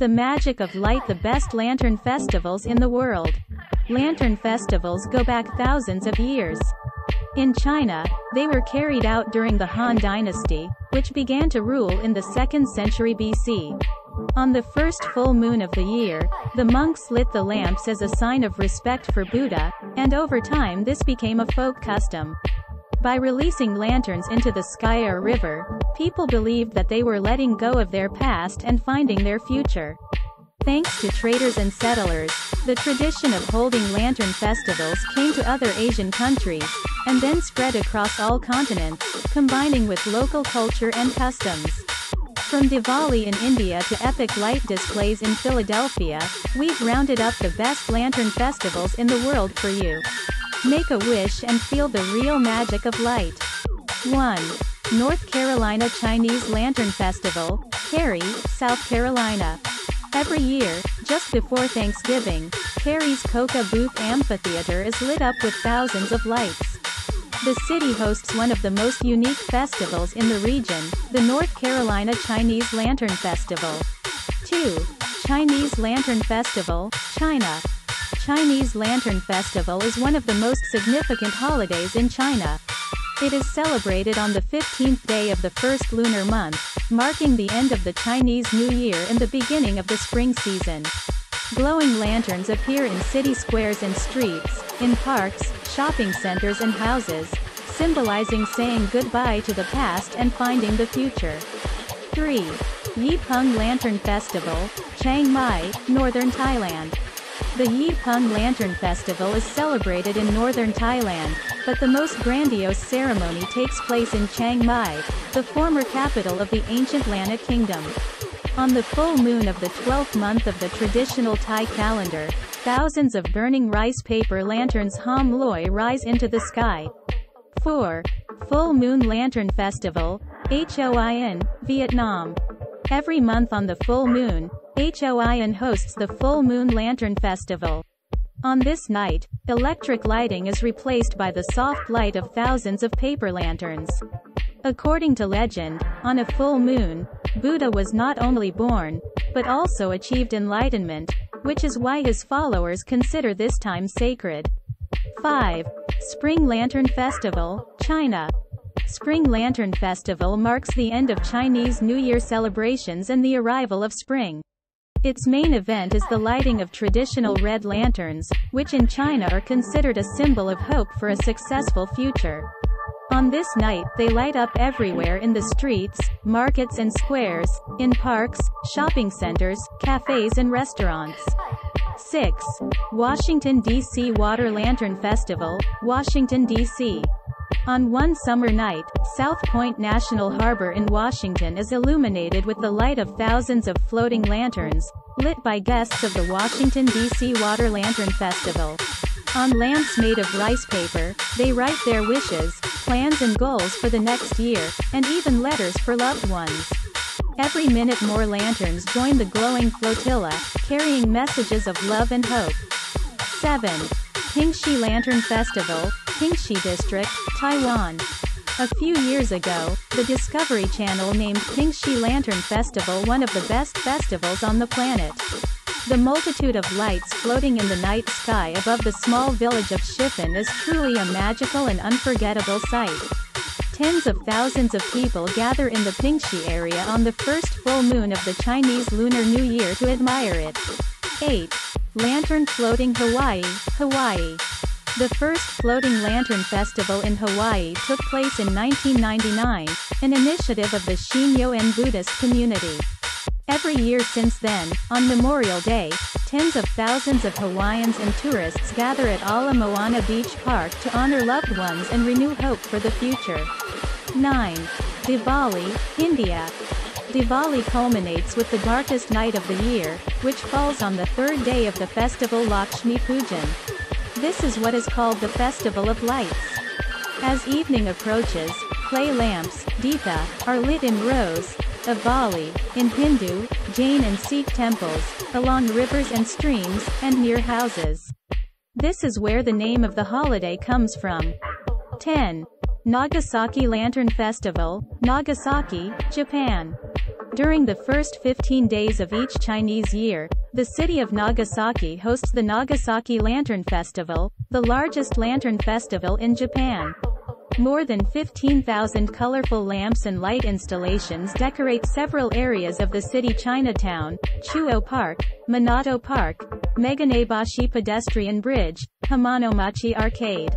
The magic of light. The best lantern festivals in the world. Lantern festivals go back thousands of years. In China, they were carried out during the Han Dynasty, which began to rule in the 2nd century BC. On the first full moon of the year, the monks lit the lamps as a sign of respect for Buddha, and over time this became a folk custom. By releasing lanterns into the sky or river, people believed that they were letting go of their past and finding their future. Thanks to traders and settlers, the tradition of holding lantern festivals came to other Asian countries, and then spread across all continents, combining with local culture and customs. From Diwali in India to epic light displays in Philadelphia, we've rounded up the best lantern festivals in the world for you. Make a wish and feel the real magic of light. 1. North Carolina Chinese Lantern Festival, Cary, South Carolina. Every year, just before Thanksgiving, Cary's Coca Booth Amphitheater is lit up with thousands of lights. The city hosts one of the most unique festivals in the region, the North Carolina Chinese Lantern Festival. 2. Chinese Lantern Festival, China. Chinese Lantern Festival is one of the most significant holidays in China. It is celebrated on the 15th day of the first lunar month, marking the end of the Chinese New Year and the beginning of the spring season. Glowing lanterns appear in city squares and streets, in parks, shopping centers and houses, symbolizing saying goodbye to the past and finding the future. 3. Yi Peng Lantern Festival, Chiang Mai, Northern Thailand. The Yi Peng Lantern Festival is celebrated in northern Thailand, but the most grandiose ceremony takes place in Chiang Mai, the former capital of the ancient Lanna Kingdom. On the full moon of the 12th month of the traditional Thai calendar, thousands of burning rice paper lanterns Hom Loi rise into the sky. 4. Full Moon Lantern Festival, HOIN, Vietnam. Every month on the full moon, HOIN hosts the Full Moon Lantern Festival. On this night, electric lighting is replaced by the soft light of thousands of paper lanterns. According to legend, on a full moon, Buddha was not only born, but also achieved enlightenment, which is why his followers consider this time sacred. 5. Spring Lantern Festival, China. Spring Lantern Festival marks the end of Chinese New Year celebrations and the arrival of spring. Its main event is the lighting of traditional red lanterns, which in China are considered a symbol of hope for a successful future. On this night, they light up everywhere in the streets, markets and squares, in parks, shopping centers, cafes and restaurants. 6. Washington, D.C. Water Lantern Festival, Washington, D.C. On one summer night, South Point National Harbor in Washington is illuminated with the light of thousands of floating lanterns, lit by guests of the Washington, D.C. Water Lantern Festival. On lamps made of rice paper, they write their wishes, plans and goals for the next year, and even letters for loved ones. Every minute more lanterns join the glowing flotilla, carrying messages of love and hope. 7. Pingxi Lantern Festival, Pingxi District, Taiwan. A few years ago, the Discovery Channel named Pingxi Lantern Festival one of the best festivals on the planet. The multitude of lights floating in the night sky above the small village of Shifen is truly a magical and unforgettable sight. Tens of thousands of people gather in the Pingxi area on the first full moon of the Chinese Lunar New Year to admire it. 8. Lantern Floating Hawaii, Hawaii. The first floating lantern festival in Hawaii took place in 1999, an initiative of the Shinyo-en Buddhist community. Every year since then, on Memorial Day, tens of thousands of Hawaiians and tourists gather at Ala Moana Beach Park to honor loved ones and renew hope for the future. 9. Diwali, India. Diwali culminates with the darkest night of the year, which falls on the third day of the festival Lakshmi Pujan. This is what is called the Festival of Lights. As evening approaches, clay lamps, deepa, are lit in rows of Bali, in Hindu, Jain and Sikh temples, along rivers and streams, and near houses. This is where the name of the holiday comes from. 10. Nagasaki Lantern Festival, Nagasaki, Japan. During the first 15 days of each Chinese year, the city of Nagasaki hosts the Nagasaki Lantern Festival, the largest lantern festival in Japan. More than 15,000 colorful lamps and light installations decorate several areas of the city: Chinatown, Chuo Park, Minato Park, Meganebashi Pedestrian Bridge, Hamanomachi Arcade.